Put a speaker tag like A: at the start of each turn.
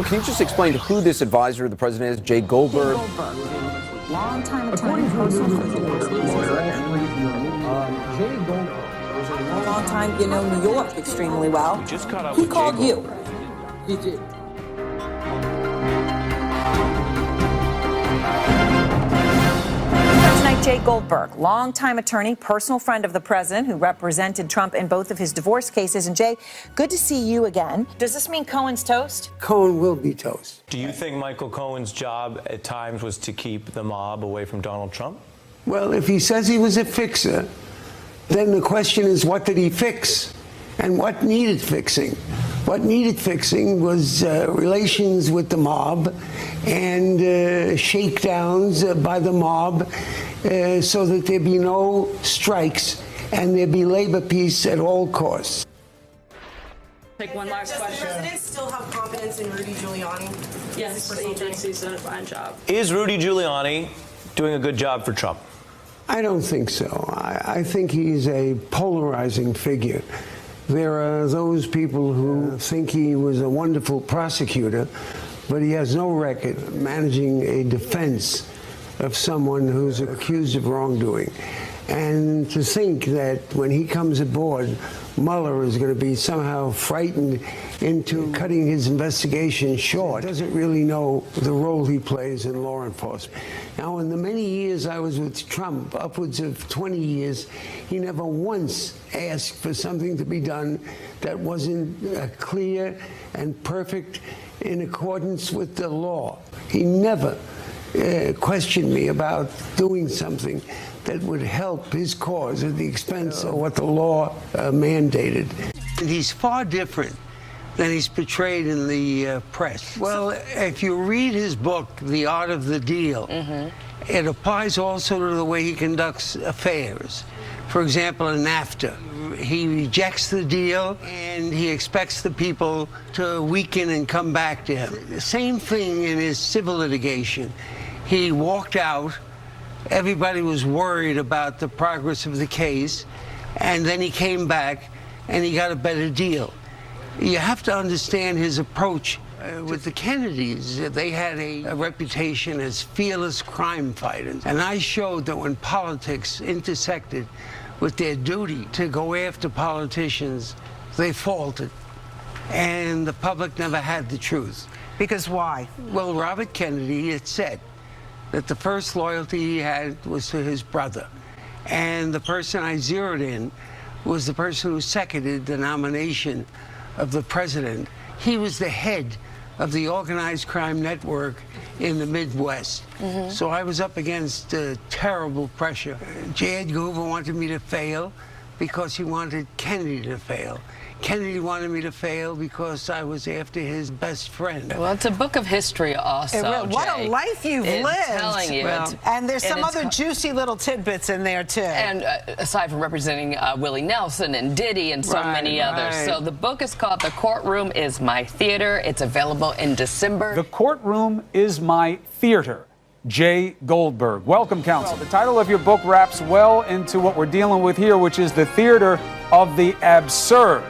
A: Can you just explain who this advisor of the president is, Jay Goldberg?
B: Jay Goldberg, longtime attorney, personal lawyer. Jay Goldberg. A long time, you know New York extremely well. He called you. He did. Tonight, Jay Goldberg, longtime attorney, personal friend of the president who represented Trump in both of his divorce cases. And Jay, good to see you again. Does this mean Cohen's toast?
C: Cohen will be toast.
D: Do you think Michael Cohen's job at times was to keep the mob away from Donald Trump?
C: Well, if he says he was a fixer, then the question is, what did he fix? And what needed fixing? What needed fixing was relations with the mob and shakedowns by the mob so that there be no strikes and there be labor peace at all costs.
E: Take one last question.
F: Does the president still have confidence in Rudy Giuliani?
E: Yes, he thinks he's done a fine job.
D: Is Rudy Giuliani doing a good job for Trump?
C: I don't think so. I think he's a polarizing figure. There are those people who think he was a wonderful prosecutor, but he has no record managing a defense of someone who's accused of wrongdoing. And to think that when he comes aboard, Mueller is going to be somehow frightened into cutting his investigation short. He doesn't really know the role he plays in law enforcement. Now, in the many years I was with Trump, upwards of 20 years, he never once asked for something to be done that wasn't clear and perfect in accordance with the law. He never questioned me about doing something that would help his cause at the expense of what the law mandated. He's far different than he's portrayed in the press. Well, if you read his book, The Art of the Deal, it applies also to the way he conducts affairs. For example, in NAFTA, he rejects the deal and he expects the people to weaken and come back to him. The same thing in his civil litigation. He walked out. Everybody was worried about the progress of the case, and then he came back and he got a better deal. You have to understand his approach with the Kennedys. They had a reputation as fearless crime fighters, and I showed that when politics intersected with their duty to go after politicians, they faltered, and the public never had the truth.
G: Because why?
C: Well, Robert Kennedy had said that the first loyalty he had was to his brother. And the person I zeroed in was the person who seconded the nomination of the president. He was the head of the organized crime network in the Midwest. So I was up against terrible pressure. J. Edgar Hoover wanted me to fail because he wanted Kennedy to fail. Kennedy wanted me to fail because I was after his best friend.
H: Well, it's a book of history also,
G: What
H: Jay.
G: a life you've lived.
H: Telling you.
C: Well,
G: and there's some other juicy little tidbits in there, too.
H: And aside from representing Willie Nelson and Diddy and so many others. So the book is called The Courtroom is My Theater. It's available in December.
I: The Courtroom is My Theater. Jay Goldberg. Welcome, counsel. The title of your book wraps well into what we're dealing with here, which is the theater of the absurd.